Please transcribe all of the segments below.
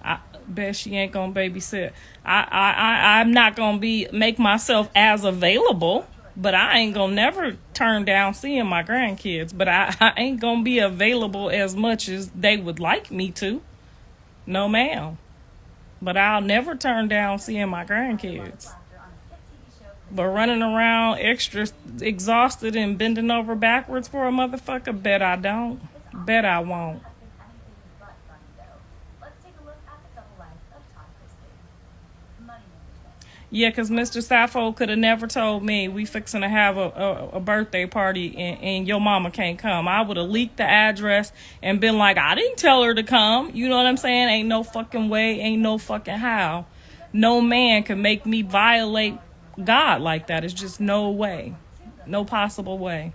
I bet she ain't gonna babysit. I'm not gonna make myself as available, but I ain't gonna never turn down seeing my grandkids. But I ain't gonna be available as much as they would like me to. No, ma'am. But I'll never turn down seeing my grandkids. But running around extra exhausted and bending over backwards for a motherfucker, bet I don't. Bet I won't. Yeah, because Mr. Sappho could have never told me we fixing to have a birthday party and your mama can't come. I would have leaked the address and been like, I didn't tell her to come. You know what I'm saying? Ain't no fucking way, ain't no fucking how. No man can make me violate God like that. It's just no way. No possible way.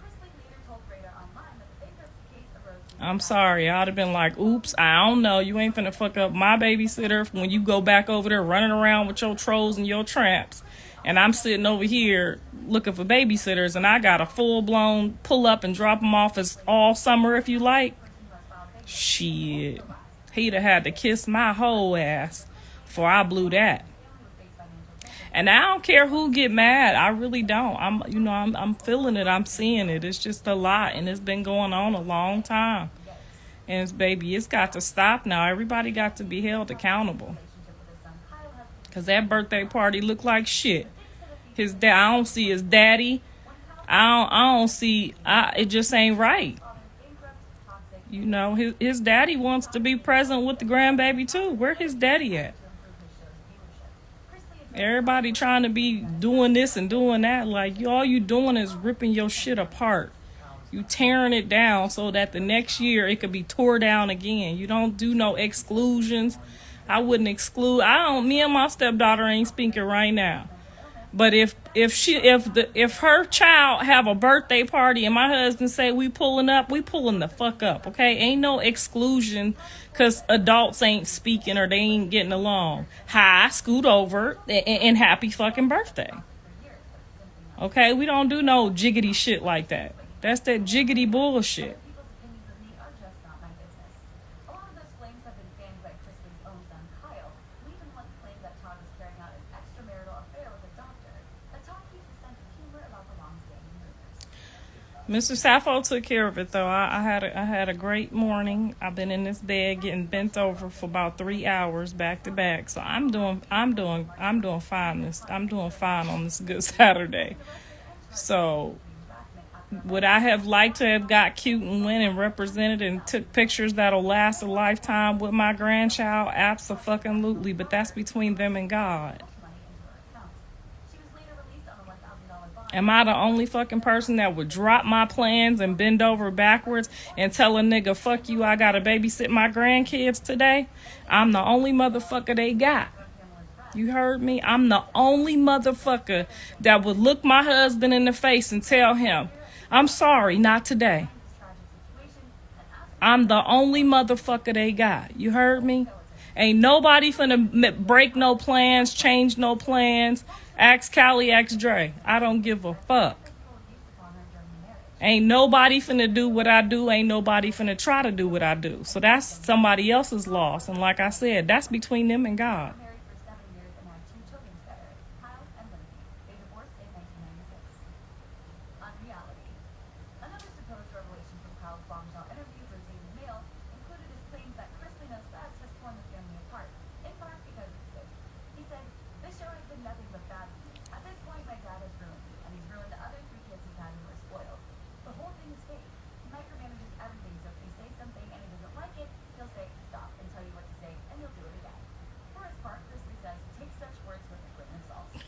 I'm sorry. I'd have been like, oops, I don't know. You ain't finna fuck up my babysitter when you go back over there running around with your trolls and your tramps. And I'm sitting over here looking for babysitters and I got a full-blown pull up and drop them off as all summer if you like. Shit. He'd have had to kiss my whole ass before I blew that. And I don't care who get mad. I really don't. I'm feeling it. I'm seeing it. It's just a lot, and it's been going on a long time. And it's got to stop now. Everybody got to be held accountable. Cause that birthday party looked like shit. I don't see his daddy. I don't see. It just ain't right. You know, his daddy wants to be present with the grandbaby too. Where his daddy at? Everybody trying to be doing this and doing that. Like, all you doing is ripping your shit apart. You tearing it down so that the next year it could be tore down again. You don't do no exclusions. I wouldn't exclude. Me and my stepdaughter ain't speaking right now. But if her child have a birthday party and my husband say we pulling up, we pulling the fuck up, okay? Ain't no exclusion because adults ain't speaking or they ain't getting along. Hi, scoot over and happy fucking birthday. Okay, we don't do no jiggity shit like that. That's that jiggity bullshit. Mr. Sappho took care of it though. I had a great morning. I've been in this bed getting bent over for about 3 hours back to back. So I'm doing fine. I'm doing fine on this good Saturday. So would I have liked to have got cute and went and represented and took pictures that'll last a lifetime with my grandchild? Abso-fucking-lutely. But that's between them and God. Am I the only fucking person that would drop my plans and bend over backwards and tell a nigga, fuck you, I gotta babysit my grandkids today? I'm the only motherfucker they got. You heard me? I'm the only motherfucker that would look my husband in the face and tell him, I'm sorry, not today. I'm the only motherfucker they got. You heard me? Ain't nobody finna break no plans, change no plans. Ask Callie, ask Dre. I don't give a fuck. Ain't nobody finna do what I do. Ain't nobody finna try to do what I do. So that's somebody else's loss. And like I said, that's between them and God.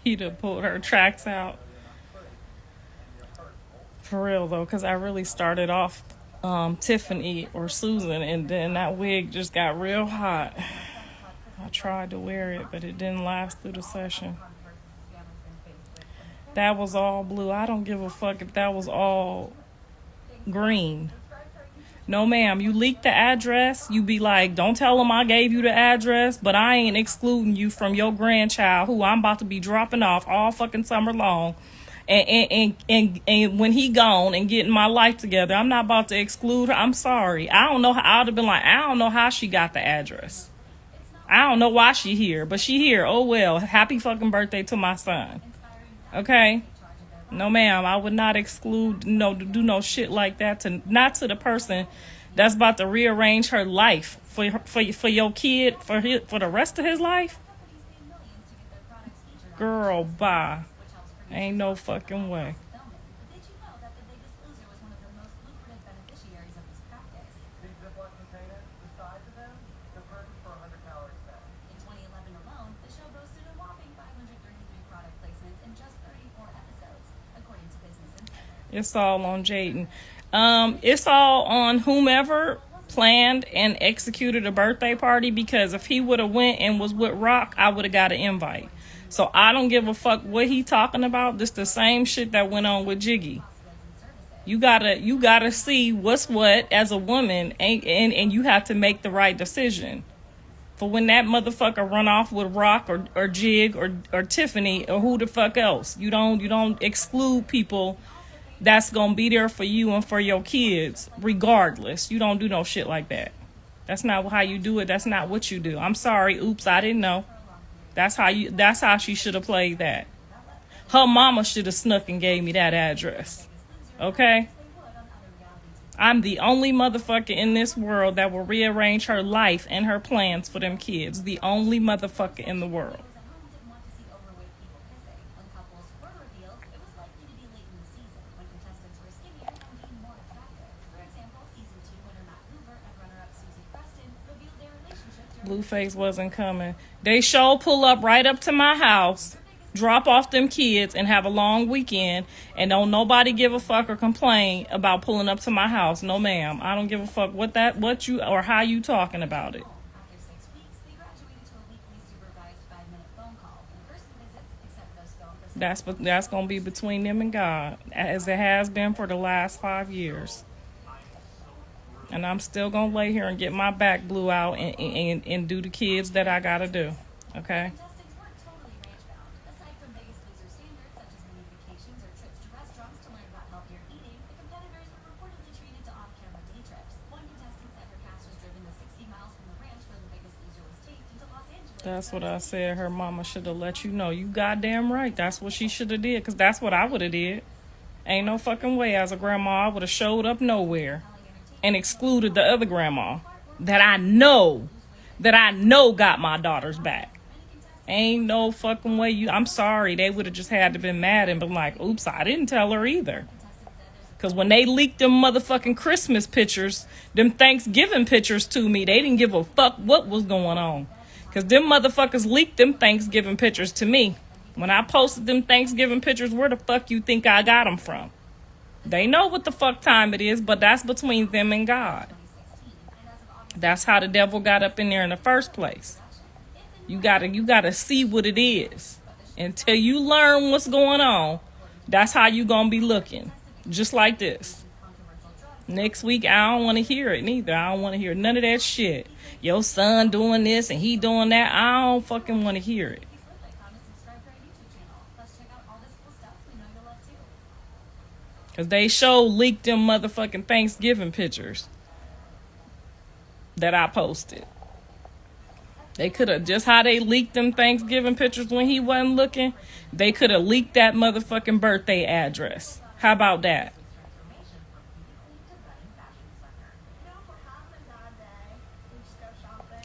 He'd have pulled her tracks out. For real, though, because I really started off Tiffany or Susan, and then that wig just got real hot. I tried to wear it, but it didn't last through the session. That was all blue. I don't give a fuck if that was all green. No, ma'am, you leaked the address. You be like, don't tell them I gave you the address, but I ain't excluding you from your grandchild who I'm about to be dropping off all fucking summer long. And when he gone and getting my life together, I'm not about to exclude her. I'm sorry. I don't know how. I would have been like, I don't know how she got the address. I don't know why she here, but she here. Oh well. Happy fucking birthday to my son. Okay? No ma'am, I would not exclude do no shit like that not to the person that's about to rearrange her life for your kid for the rest of his life. Girl, bye. Ain't no fucking way. It's all on Jaden. It's all on whomever planned and executed a birthday party, because if he would have went and was with Rock, I would have got an invite. So I don't give a fuck what he talking about. This the same shit that went on with Jiggy. You gotta see what's what as a woman, and you have to make the right decision. For when that motherfucker run off with Rock or Jig or Tiffany or who the fuck else, you don't exclude people that's gonna be there for you and for your kids regardless. You don't do no shit like that. That's not how you do it. That's not what you do. I'm sorry. Oops, I didn't know. That's how she should have played that. Her mama should have snuck and gave me that address. Okay? I'm the only motherfucker in this world that will rearrange her life and her plans for them kids. The only motherfucker in the world. Blueface wasn't coming. They sure pull up right up to my house, drop off them kids, and have a long weekend, and don't nobody give a fuck or complain about pulling up to my house. No ma'am. I don't give a fuck what you or how you talking about it. That's gonna be between them and God, as it has been for the last 5 years. And I'm still going to lay here and get my back blew out and do the kids that I got to do. Okay? That's what I said. Her mama should have let you know. You goddamn right. That's what she should have did, because that's what I would have did. Ain't no fucking way as a grandma I would have showed up nowhere and excluded the other grandma that I know got my daughters back. Ain't no fucking way. I'm sorry. They would have just had to been mad and been like, oops, I didn't tell her either. Because when they leaked them motherfucking Christmas pictures, them Thanksgiving pictures to me, they didn't give a fuck what was going on. Because them motherfuckers leaked them Thanksgiving pictures to me. When I posted them Thanksgiving pictures, where the fuck you think I got them from? They know what the fuck time it is, but that's between them and God. That's how the devil got up in there in the first place. You gotta see what it is. Until you learn what's going on, that's how you gonna be looking. Just like this. Next week, I don't want to hear it neither. I don't want to hear none of that shit. Your son doing this and he doing that. I don't fucking want to hear it. Because they leaked them motherfucking Thanksgiving pictures that I posted. They could have, just how they leaked them Thanksgiving pictures when he wasn't looking, they could have leaked that motherfucking birthday address. How about that?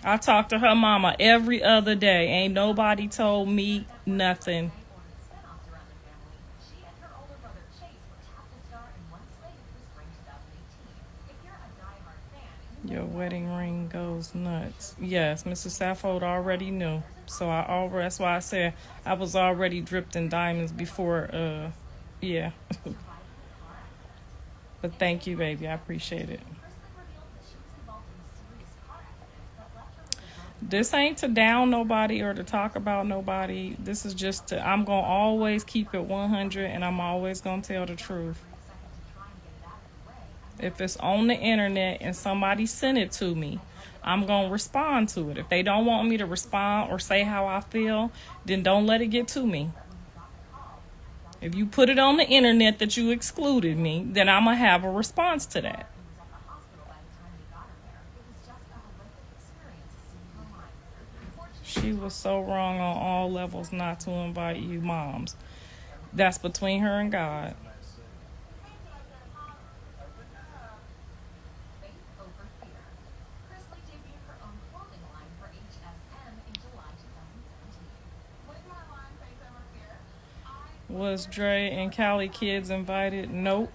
I talk to her mama every other day. Ain't nobody told me nothing. Your wedding ring goes nuts. Yes, Mrs. Saffold already knew. So that's why I said I was already dripped in diamonds before, yeah. But thank you, baby. I appreciate it. This ain't to down nobody or to talk about nobody. This is just I'm going to always keep it 100, and I'm always going to tell the truth. If it's on the internet and somebody sent it to me, I'm going to respond to it. If they don't want me to respond or say how I feel, then don't let it get to me. If you put it on the internet that you excluded me, then I'm going to have a response to that. She was so wrong on all levels not to invite you moms. That's between her and God. Was Dre and Callie kids invited? Nope.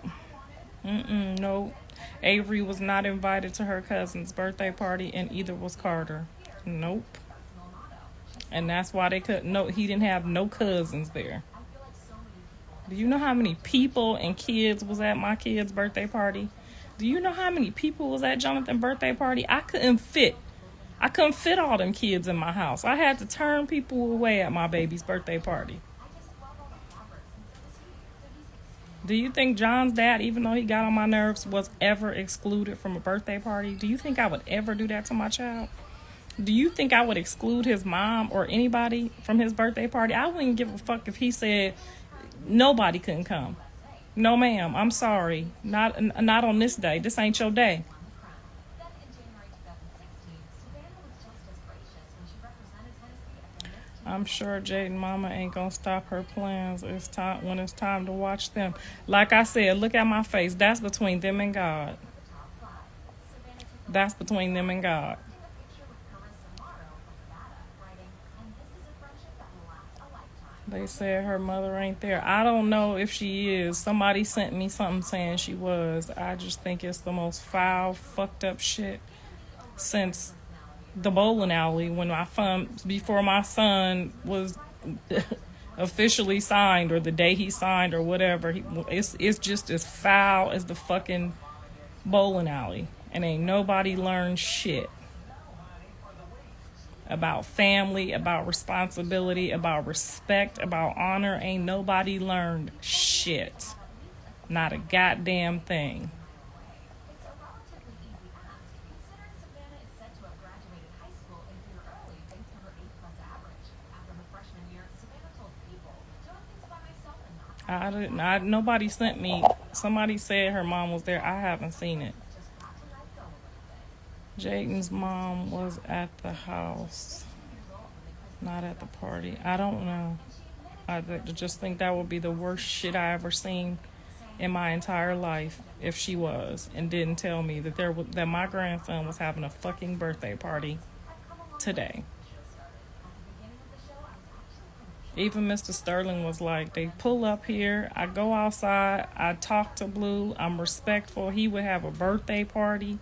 Nope. Avery was not invited to her cousin's birthday party, and either was Carter. Nope. And that's why they couldn't. No, he didn't have no cousins there. Do you know how many people and kids was at my kid's birthday party? Do you know how many people was at Jonathan's birthday party? I couldn't fit all them kids in my house. I had to turn people away at my baby's birthday party. Do you think John's dad, even though he got on my nerves, was ever excluded from a birthday party? Do you think I would ever do that to my child? Do you think I would exclude his mom or anybody from his birthday party? I wouldn't give a fuck if he said nobody couldn't come. No, ma'am. I'm sorry. Not on this day. This ain't your day. I'm sure Jaden mama ain't gonna stop her plans. It's time when it's time to watch them. Like I said, look at my face. That's between them and God. That's between them and God. They said her mother ain't there. I don't know if she is. Somebody sent me something saying she was. I just think it's the most foul, fucked up shit since the bowling alley before my son was officially signed, or the day he signed, or whatever. It's just as foul as the fucking bowling alley, and ain't nobody learned shit about family, about responsibility, about respect, about honor. Ain't nobody learned shit. Not a goddamn thing. Nobody sent me. Somebody said her mom was there. I haven't seen it. Jaden's mom was at the house, not at the party. I don't know. I just think that would be the worst shit I ever seen in my entire life if she was and didn't tell me that my grandson was having a fucking birthday party today. Even Mr. Sterling was like, they pull up here, I go outside, I talk to Blue, I'm respectful. He would have a birthday party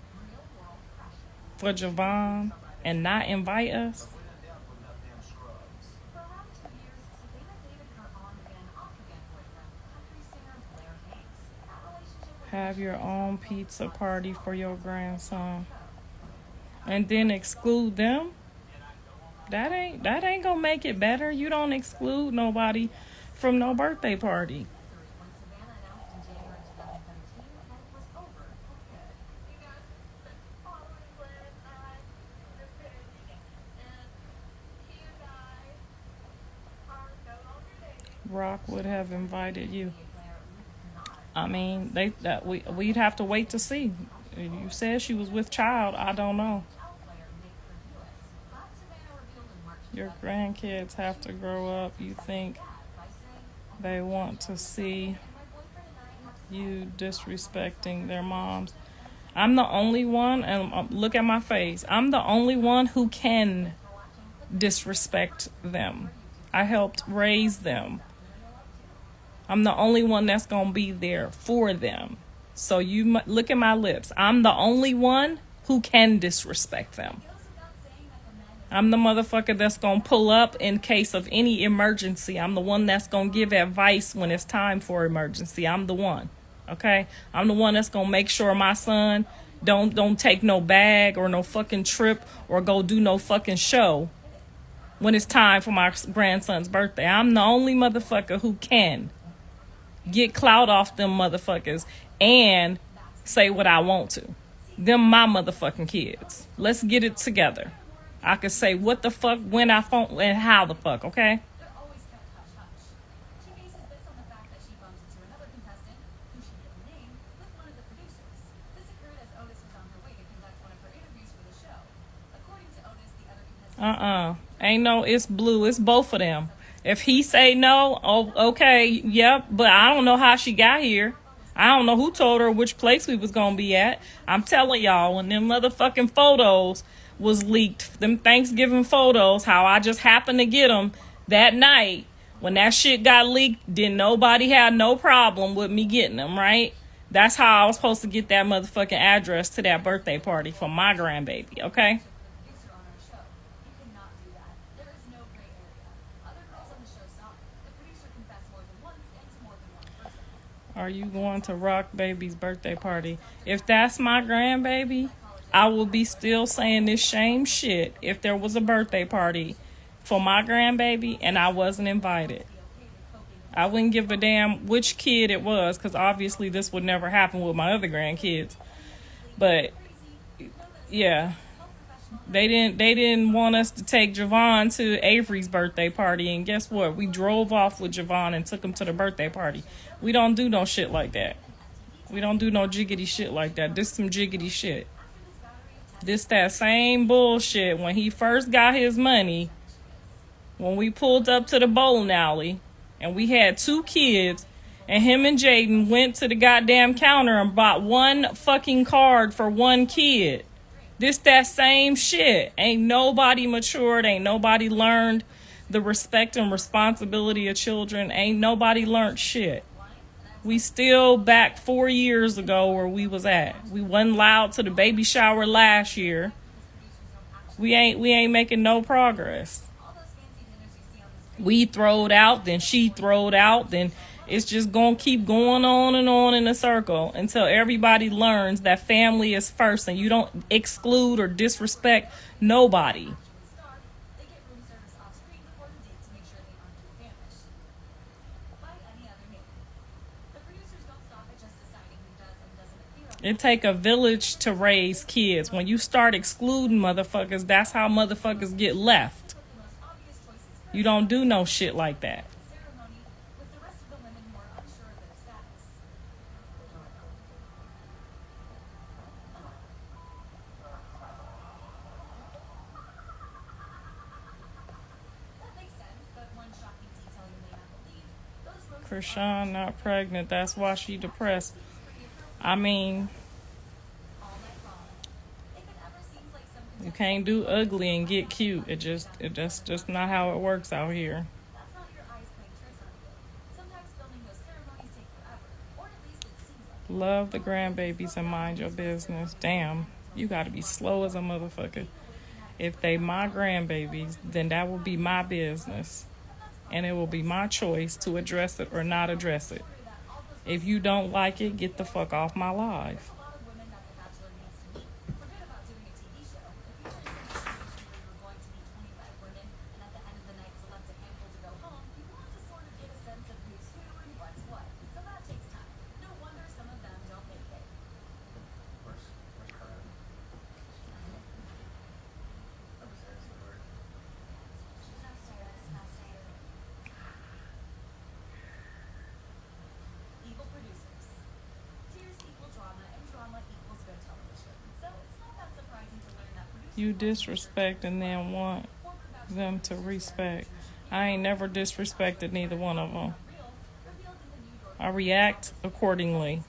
for Javon and not invite us. Have your own pizza party for your grandson and then exclude them? That ain't gonna make it better. You don't exclude nobody from no birthday party. Rock would have invited you. I mean, we'd have to wait to see. You said she was with child. I don't know. Your grandkids have to grow up. You think they want to see you disrespecting their moms? I'm the only one, and look at my face. I'm the only one who can disrespect them. I helped raise them. I'm the only one that's going to be there for them. So you look at my lips. I'm the only one who can disrespect them. I'm the motherfucker that's going to pull up in case of any emergency. I'm the one that's going to give advice when it's time for emergency. I'm the one. Okay? I'm the one that's going to make sure my son don't take no bag or no fucking trip or go do no fucking show when it's time for my grandson's birthday. I'm the only motherfucker who can get clout off them motherfuckers and say what I want to. Them my motherfucking kids. Let's get it together. I could say what the fuck, when I phone, and how the fuck, okay? Ain't no, it's Blue. It's both of them. If he say no, oh, okay, yep. But I don't know how she got here. I don't know who told her which place we was gonna be at. I'm telling y'all, when them motherfucking photos was leaked, them Thanksgiving photos, how I just happened to get them that night. When that shit got leaked, didn't nobody have no problem with me getting them, right? That's how I was supposed to get that motherfucking address to that birthday party for my grandbaby, okay? Are you going to Rock Baby's birthday party? If that's my grandbaby, I will be still saying this same shit if there was a birthday party for my grandbaby and I wasn't invited. I wouldn't give a damn which kid it was, because obviously this would never happen with my other grandkids. But yeah, they didn't want us to take Javon to Avery's birthday party, and guess what? We drove off with Javon and took him to the birthday party. We don't do no shit like that. We don't do no jiggity shit like that. This some jiggity shit. This that same bullshit when he first got his money, when we pulled up to the bowling alley and we had 2 kids and him and Jaden went to the goddamn counter and bought one fucking card for one kid. This that same shit. Ain't nobody matured. Ain't nobody learned the respect and responsibility of children. Ain't nobody learned shit. We still back 4 years ago where we was at. We wasn't allowed to the baby shower last year. We ain't making no progress. We throwed out, then she throwed out, then it's just gonna keep going on and on in a circle until everybody learns that family is first and you don't exclude or disrespect nobody. It take a village to raise kids. When you start excluding motherfuckers, that's how motherfuckers get left. You don't do no shit like that. Krishan not pregnant. That's why she depressed. I mean, you can't do ugly and get cute. That's just not how it works out here. Love the grandbabies and mind your business. Damn, you gotta be slow as a motherfucker. If they my grandbabies, then that will be my business. And it will be my choice to address it or not address it. If you don't like it, get the fuck off my live. You disrespect and then want them to respect. I ain't never disrespected neither one of them. I react accordingly.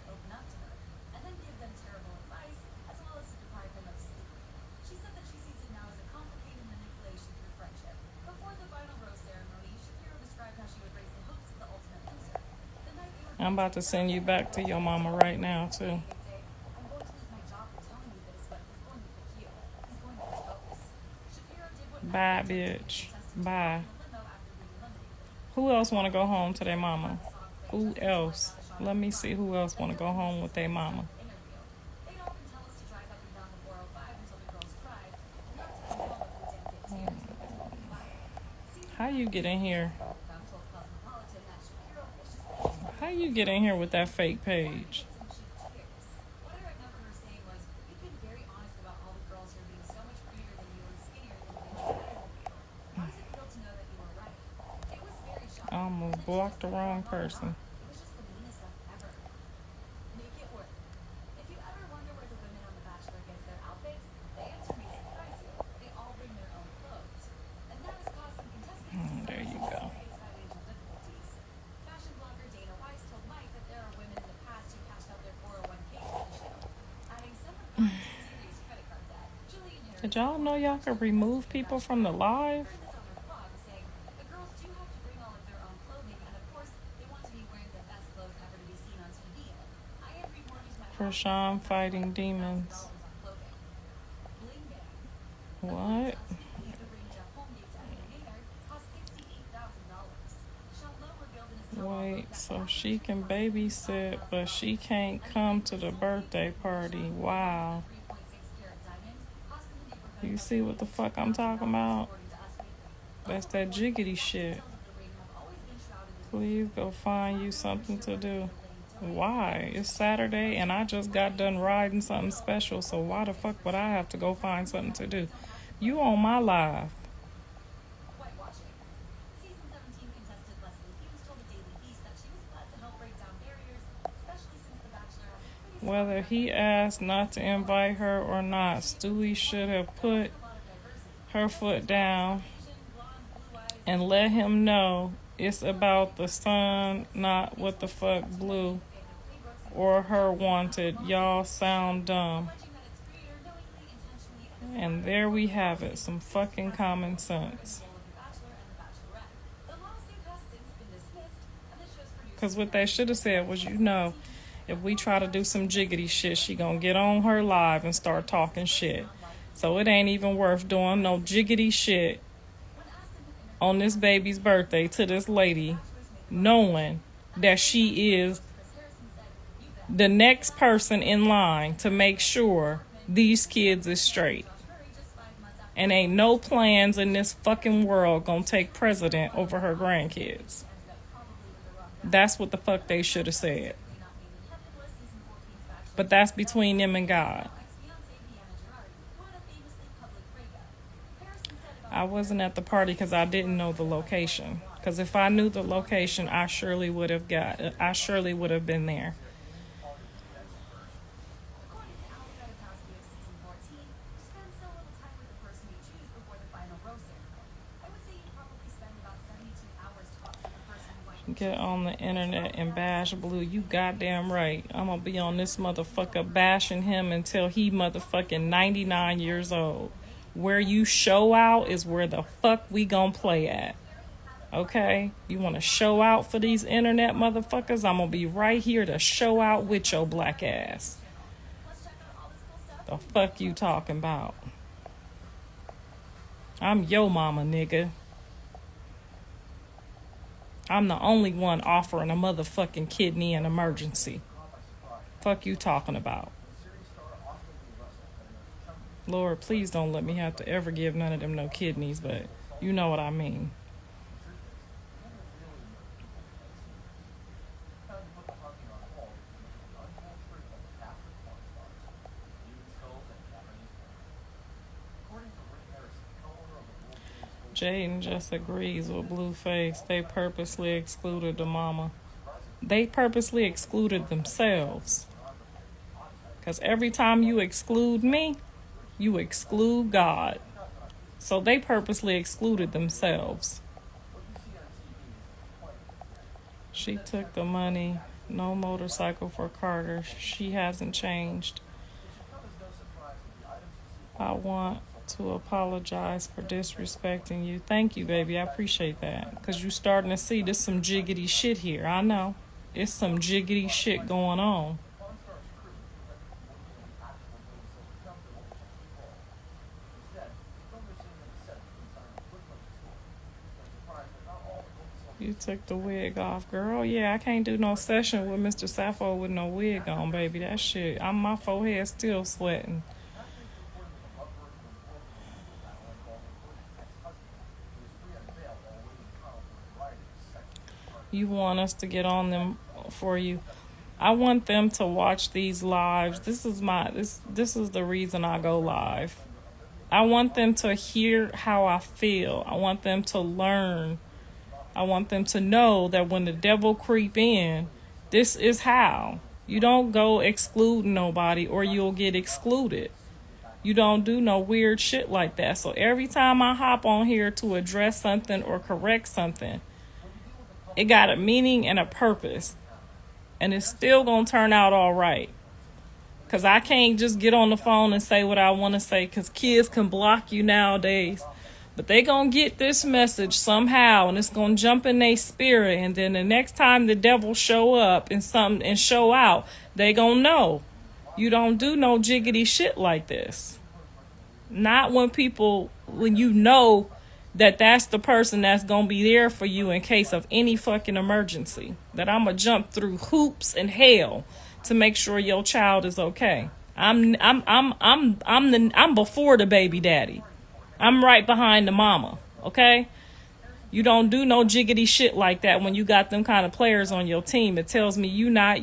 I'm about to send you back to your mama right now, too. Bye, bitch. Bye. Who else want to go home to their mama? Who else? Let me see who else want to go home with their mama. How you get in here? How you get in here with that fake page? I almost blocked the wrong person. Did y'all know y'all could remove people from the live? Krishan fighting demons. What? Wait, so she can babysit, but she can't come to the birthday party. Wow. You see what the fuck I'm talking about? That's that jiggity shit. Please go find you something to do. Why? It's Saturday and I just got done riding something special, so why the fuck would I have to go find something to do? You on my live. Whether he asked not to invite her or not, Stewie should have put her foot down and let him know it's about the son, not what the fuck Blue or her wanted. Y'all sound dumb. And there we have it, some fucking common sense. Because what they should have said was, you know, if we try to do some jiggity shit, she gonna get on her live and start talking shit. So it ain't even worth doing no jiggity shit on this baby's birthday to this lady, knowing that she is the next person in line to make sure these kids is straight. And ain't no plans in this fucking world gonna take precedent over her grandkids. That's what the fuck they should have said. But that's between them and God. I wasn't at the party because I didn't know the location. Because if I knew the location, I surely would have been there. Get on the internet and bash Blue. You goddamn right. I'm gonna be on this motherfucker bashing him until he motherfucking 99 years old. Where you show out is where the fuck we gonna play at. Okay? You wanna show out for these internet motherfuckers? I'm gonna be right here to show out with your black ass. The fuck you talking about? I'm your mama, nigga. I'm the only one offering a motherfucking kidney in emergency. Fuck you talking about? Lord, please don't let me have to ever give none of them no kidneys, but you know what I mean. Jaden just agrees with Blueface. They purposely excluded the mama. They purposely excluded themselves. Because every time you exclude me, you exclude God. So they purposely excluded themselves. She took the money. No motorcycle for Carter. She hasn't changed. I want to apologize for disrespecting you. Thank you, baby. I appreciate that. Because you're starting to see there's some jiggity shit here. I know. It's some jiggity shit going on. You took the wig off, girl. Yeah, I can't do no session with Mr. Sappho with no wig on, baby. That shit. My forehead still sweating. You want us to get on them for you. I want them to watch these lives. This is the reason I go live. I want them to hear how I feel. I want them to learn. I want them to know that when the devil creep in, this is how. You don't go excluding nobody or you'll get excluded. You don't do no weird shit like that. So every time I hop on here to address something or correct something, it got a meaning and a purpose. And it's still going to turn out all right. Because I can't just get on the phone and say what I want to say, because kids can block you nowadays. But they going to get this message somehow, and it's going to jump in their spirit. And then the next time the devil show up and show out, they going to know. You don't do no jiggity shit like this. Not when you know that that's the person that's going to be there for you in case of any fucking emergency. That I'm going to jump through hoops and hell to make sure your child is okay. I'm before the baby daddy. I'm right behind the mama, okay? You don't do no jiggity shit like that when you got them kind of players on your team. It tells me you not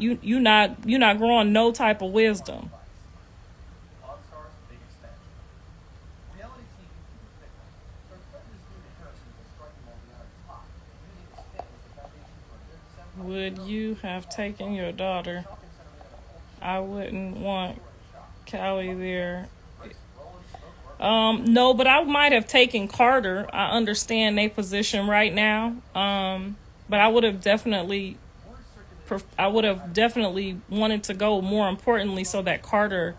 growing no type of wisdom. Would you have taken your daughter? I wouldn't want Callie there. No, but I might have taken Carter. I understand their position right now. But I would have definitely wanted to go, more importantly, so that Carter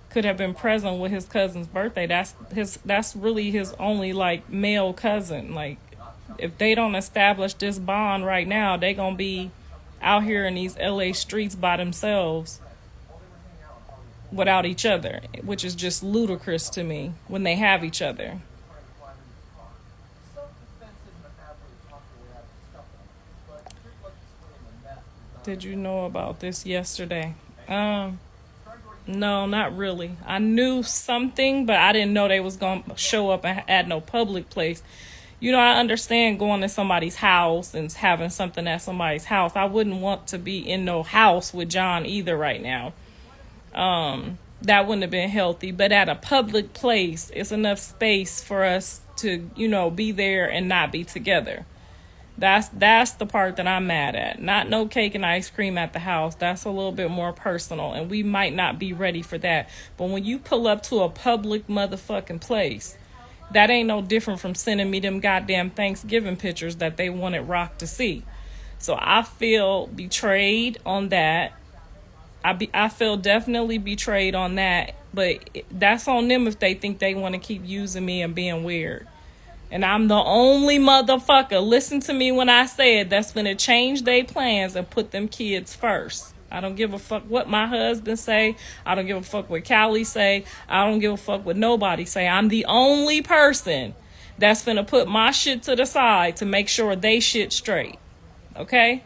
could have been present with his cousin's birthday. That's really his only like male cousin. Like, if they don't establish this bond right now, they gonna be out here in these LA streets by themselves without each other, which is just ludicrous to me when they have each other. Did you know about this yesterday? No, not really. I knew something, but I didn't know they was gonna show up at no public place. You know, I understand going to somebody's house and having something at somebody's house. I wouldn't want to be in no house with John either right now. That wouldn't have been healthy. But at a public place, it's enough space for us to, be there and not be together. That's the part that I'm mad at. Not no cake and ice cream at the house. That's a little bit more personal, and we might not be ready for that. But when you pull up to a public motherfucking place, that ain't no different from sending me them goddamn Thanksgiving pictures that they wanted Rock to see. So I feel betrayed on that. I feel definitely betrayed on that. But that's on them if they think they want to keep using me and being weird. And I'm the only motherfucker, listen to me when I say it, that's going to change their plans and put them kids first. I don't give a fuck what my husband say. I don't give a fuck what Callie say. I don't give a fuck what nobody say. I'm the only person that's finna put my shit to the side to make sure they shit straight. Okay?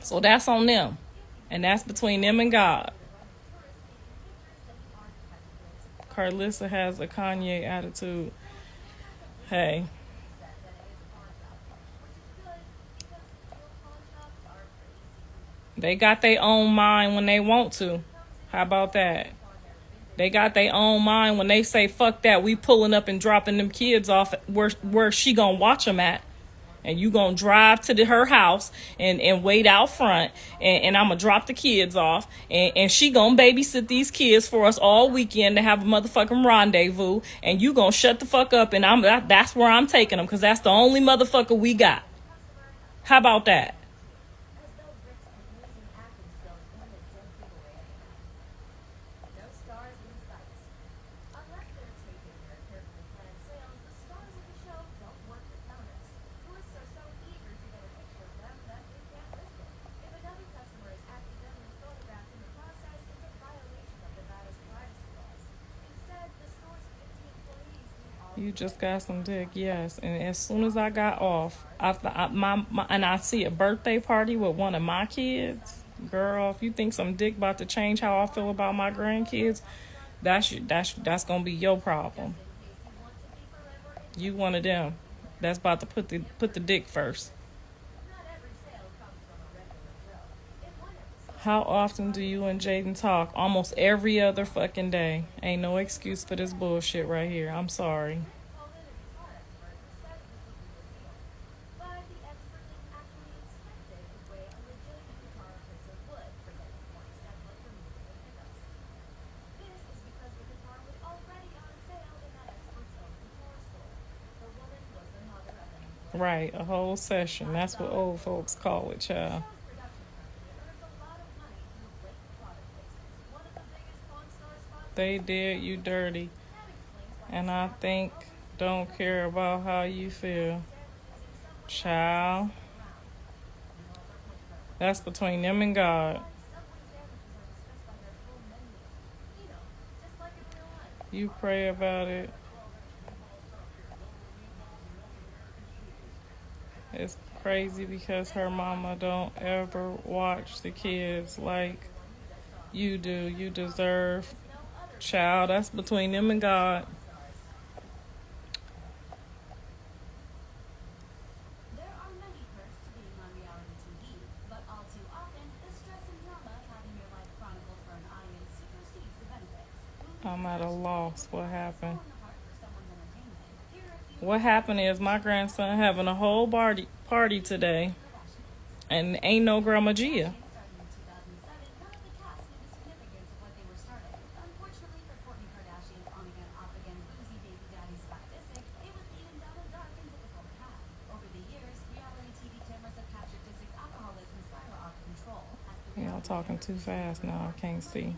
So that's on them. And that's between them and God. Karlissa has a Kanye attitude. Hey. They got their own mind when they want to. How about that? They got their own mind when they say, fuck that, we pulling up and dropping them kids off where she gonna watch them at. And you gonna drive to her house and wait out front. And I'm gonna drop the kids off. And she gonna babysit these kids for us all weekend to have a motherfucking rendezvous. And you gonna shut the fuck up, and that's where I'm taking them, because that's the only motherfucker we got. How about that? You just got some dick, yes. And as soon as I got off, I see a birthday party with one of my kids. Girl, if you think some dick about to change how I feel about my grandkids, that's gonna be your problem. You one of them that's about to put the dick first. How often do you and Jaden talk? Almost every other fucking day. Ain't no excuse for this bullshit right here. I'm sorry. Right, a whole session. That's what old folks call it, child. They did you dirty. And I think don't care about how you feel. Child. That's between them and God. You pray about it. It's crazy because her mama don't ever watch the kids like you do. You deserve, child. That's between them and God. I'm at a loss. What happened? What happened is my grandson having a whole party today, and ain't no Grandma Gia. Y'all talking too fast now. I can't see.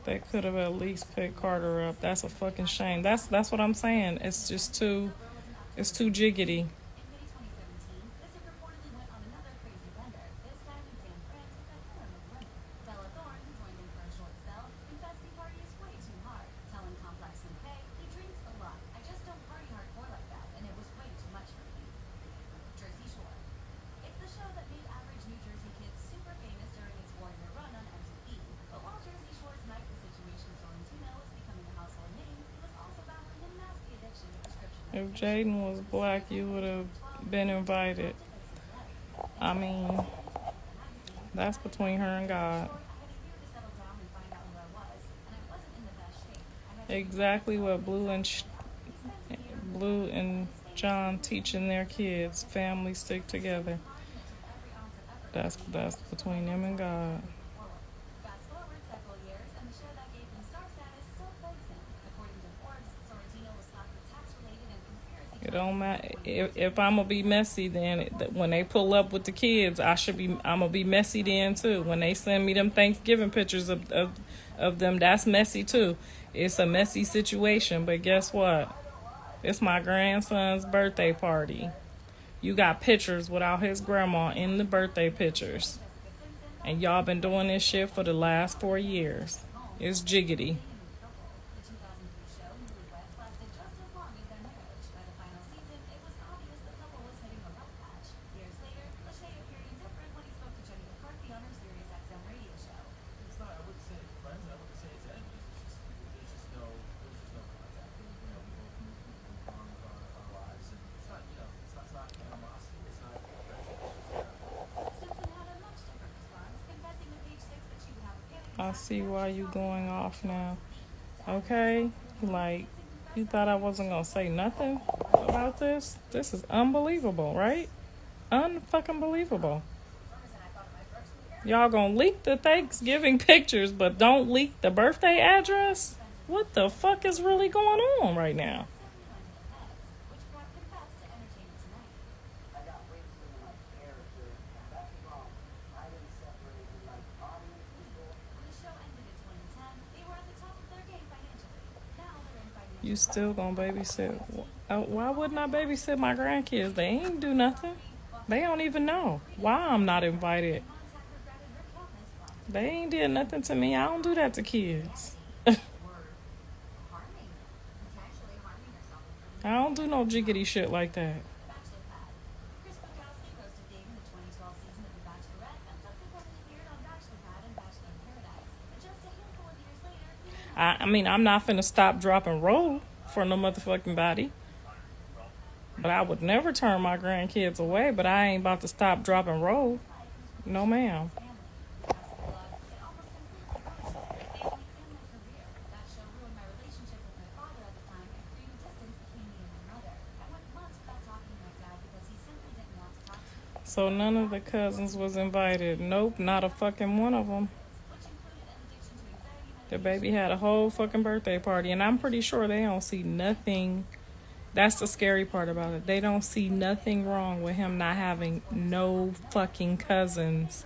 They could have at least picked Carter up. That's a fucking shame. That's what I'm saying. It's just too, it's too jiggity. If Jaden was black, you would have been invited. I mean, that's between her and God. Exactly what Blue and John teaching their kids. Families stick together. That's between them and God. It don't matter if I'm gonna be messy. Then when they pull up with the kids, I'm gonna be messy then too. When they send me them Thanksgiving pictures of them, that's messy too. It's a messy situation. But guess what? It's my grandson's birthday party. You got pictures without his grandma in the birthday pictures, and y'all been doing this shit for the last 4 years. It's jiggity. I see why you going off now. Okay? Like, you thought I wasn't gonna say nothing about this? This is unbelievable, right? Unfucking believable. Y'all gonna leak the Thanksgiving pictures, but don't leak the birthday address? What the fuck is really going on right now? You still gonna babysit? Why wouldn't I babysit my grandkids? They ain't do nothing. They don't even know why I'm not invited. They ain't did nothing to me. I don't do that to kids. I don't do no jiggity shit like that. I mean, I'm not finna stop, drop, and roll for no motherfucking body. But I would never turn my grandkids away, but I ain't about to stop, drop, and roll. No, ma'am. So none of the cousins was invited. Nope, not a fucking one of them. The baby had a whole fucking birthday party, and I'm pretty sure they don't see nothing. That's the scary part about it. They don't see nothing wrong with him not having no fucking cousins.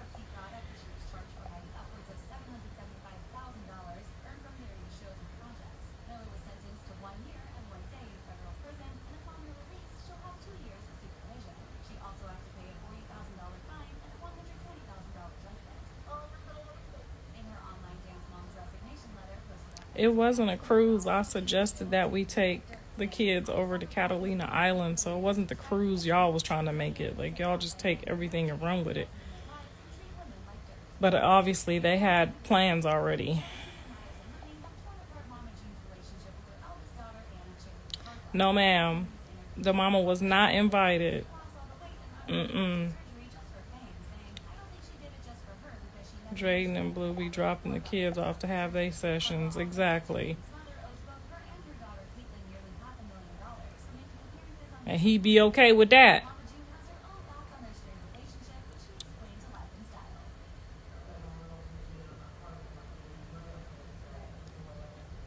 It wasn't a cruise. I suggested that we take the kids over to Catalina Island, so it wasn't the cruise y'all was trying to make it. Like, y'all just take everything and run with it. But obviously they had plans already. No, ma'am. The mama was not invited. Mm-mm. Drayden and Blue be dropping the kids off to have their sessions. Exactly. And he be okay with that.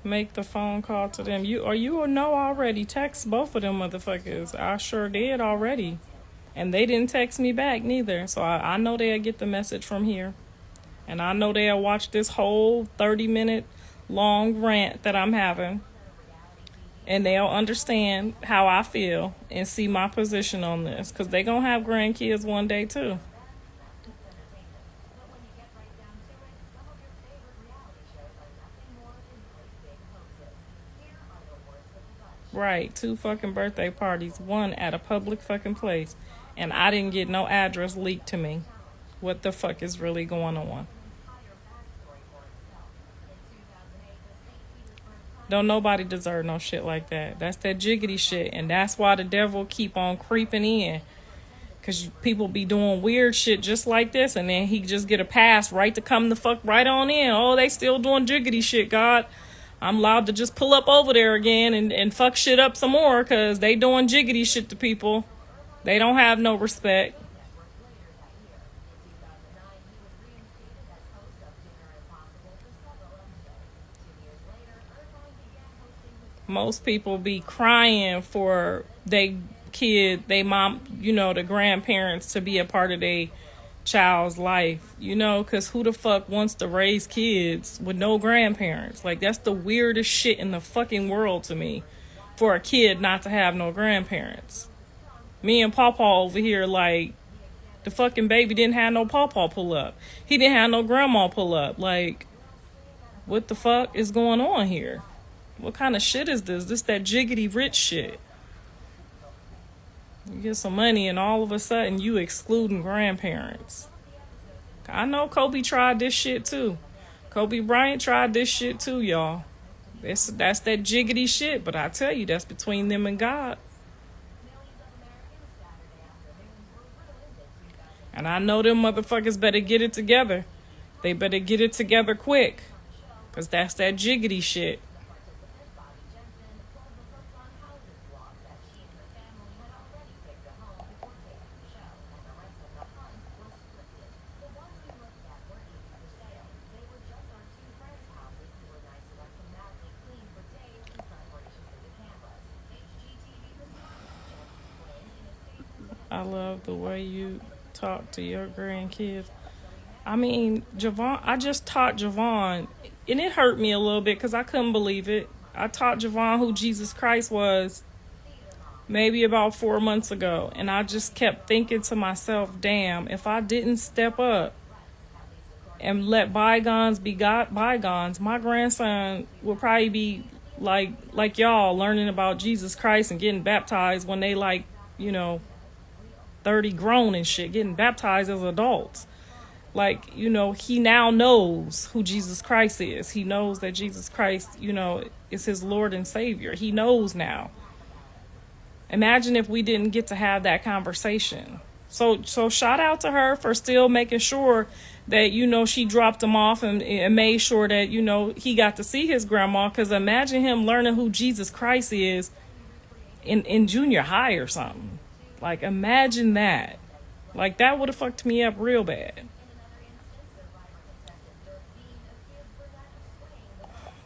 Make the phone call to them. You know already. Text both of them motherfuckers. I sure did already. And they didn't text me back neither. So I know they'll get the message from here. And I know they'll watch this whole 30-minute long rant that I'm having. And they'll understand how I feel and see my position on this. Because they going to have grandkids one day too. Right, 2 fucking birthday parties, one at a public fucking place, and I didn't get no address leaked to me. What the fuck is really going on? Don't nobody deserve no shit like that. That's that jiggity shit, and that's why the devil keep on creeping in. Cause people be doing weird shit just like this, and then he just get a pass right to come the fuck right on in. Oh, they still doing jiggity shit, God. I'm allowed to just pull up over there again and fuck shit up some more because they doing jiggity shit to people. They don't have no respect. Most people be crying for they kid, they mom, the grandparents to be a part of their child's life, because who the fuck wants to raise kids with no grandparents? Like, that's the weirdest shit in the fucking world to me, for a kid not to have no grandparents. Me and Pawpaw over here, like, the fucking baby didn't have no Pawpaw pull up. He didn't have no grandma pull up. Like, what the fuck is going on here? What kind of shit is this? This that jiggity rich shit. You get some money and all of a sudden you excluding grandparents. I know Kobe tried this shit too. Kobe Bryant tried this shit too, y'all. That's that jiggity shit, but I tell you, that's between them and God. And I know them motherfuckers better get it together. They better get it together quick. Because that's that jiggity shit. I love the way you talk to your grandkids. I mean, Javon, I just taught Javon, and it hurt me a little bit because I couldn't believe it. I taught Javon who Jesus Christ was maybe about 4 months ago, and I just kept thinking to myself, damn, if I didn't step up and let bygones be bygones, my grandson would probably be like y'all, learning about Jesus Christ and getting baptized when they 30 grown and shit, getting baptized as adults. Like, he now knows who Jesus Christ is. He knows that Jesus Christ, is his Lord and Savior. He knows now. Imagine if we didn't get to have that conversation. So shout out to her for still making sure that, she dropped him off and made sure that, he got to see his grandma. Because imagine him learning who Jesus Christ is in junior high or something. Like, imagine that. Like, that would have fucked me up real bad.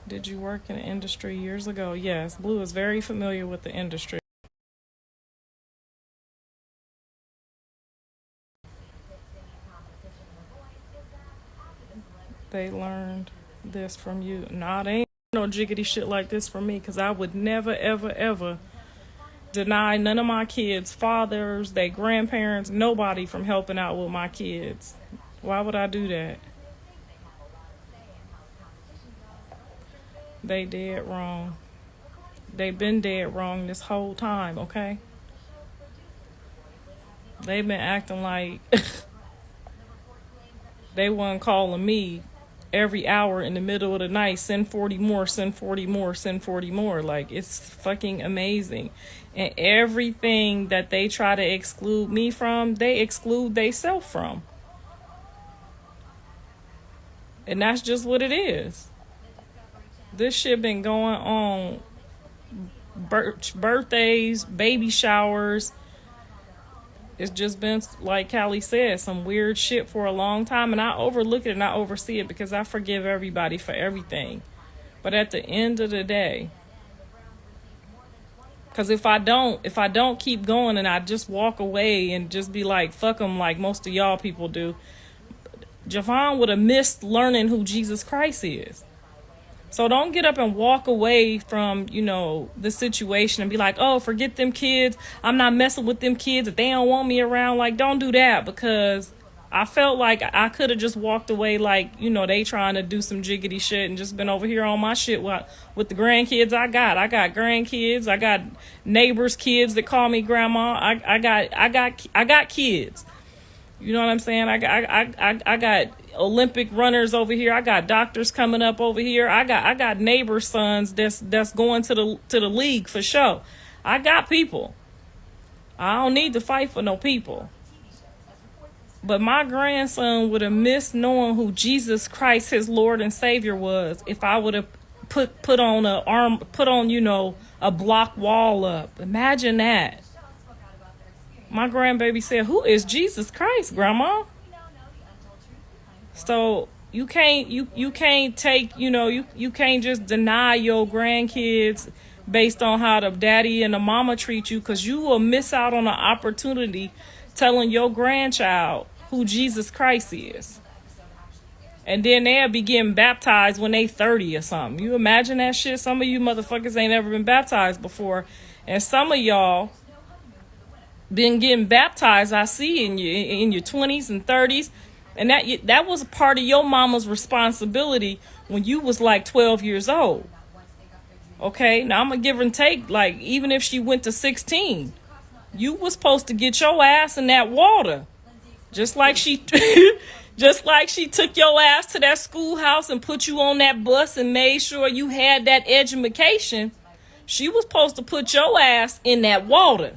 Did you work in the industry years ago? Yes, Blue is very familiar with the industry. They learned this from you. Nah, they ain't no jiggity shit like this from me, because I would never, ever, ever deny none of my kids' fathers, their grandparents, nobody from helping out with my kids. Why would I do that? They dead wrong. They been dead wrong this whole time, okay? They been acting like they wasn't calling me every hour in the middle of the night, send 40 more, send 40 more, send 40 more. Like, it's fucking amazing. And everything that they try to exclude me from, they exclude theyself from. And that's just what it is. This shit been going on. Birthdays, baby showers. It's just been, like Callie said, some weird shit for a long time. And I overlook it and I oversee it because I forgive everybody for everything. But at the end of the day, because if I don't keep going and I just walk away and just be like, fuck them like most of y'all people do, Javon would have missed learning who Jesus Christ is. So don't get up and walk away from, you know, the situation and be like, oh, forget them kids. I'm not messing with them kids if they don't want me around. Like, don't do that, because I felt like I could have just walked away like, you know, they trying to do some jiggity shit and just been over here on my shit with the grandkids I got. I got grandkids. I got neighbors' kids that call me grandma. I got kids. You know what I'm saying? I got Olympic runners over here. I got doctors coming up over here. I got neighbors' sons that's going to the league for sure. I got people. I don't need to fight for no people. But my grandson would have missed knowing who Jesus Christ, his Lord and Savior, was if I would have put on you know, a block wall up. Imagine that. My grandbaby said, who is Jesus Christ, Grandma? So you can't take, you know, you can't just deny your grandkids based on how the daddy and the mama treat you, because you will miss out on an opportunity telling your grandchild who Jesus Christ is. And then they'll be getting baptized when they 30 or something. You imagine that shit? Some of you motherfuckers ain't ever been baptized before. And some of y'all been getting baptized, I see, in your 20s and 30s. And that was a part of your mama's responsibility when you was like 12 years old. Okay, now I'm gonna give and take, like, even if she went to 16, you was supposed to get your ass in that water. Just like she took your ass to that schoolhouse and put you on that bus and made sure you had that education. She was supposed to put your ass in that water.